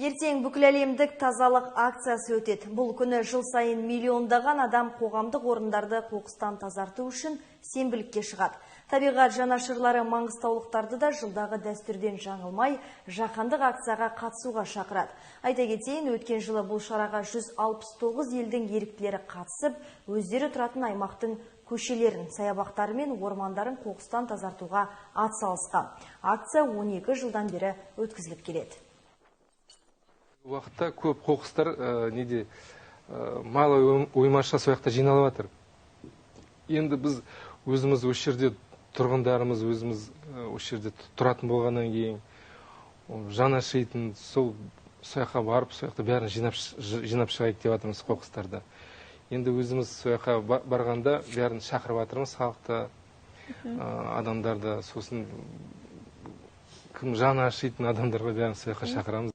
Ертең бүкіләлемдік тазалық акциясы өтеді. Бұл күні жыл сайын миллиондаған адам қоғамдық орындарды қоқыстан тазарту үшін сенбілікке шығады. Табиғат жанашырлары маңғыстаулықтарды да жылдағы дәстүрден жаңылмай, жаһандық акцияға қатысуға шақырады. Айта кетейін, өткен жылы бұл шараға 169 елдің еріктілері қатысып, өздері тұратын аймақтың көшелерін, саябақтары мен ормандарын қоқыстан тазартуға атсалысқан. Акция 12 жылдан бері өткізіліп келеді. Уақытта көп қоқыстар малы оймаша сояқта жиналып жатыр. Енді біз өзіміз осы жерде тұрғындарымыз, өзіміз осы жерде тұратын болғаннан кейін жаны ашитын сол сояққа барып, сояқта бәрін жинап шығайық деп жатырмыз қоқыстарды. Енді өзіміз сояққа барғанда бәрін шақырып жатырмыз халықты, адамдарды, сосын кім жаны ашитын адамдарға бәрін сояққа шақырамыз.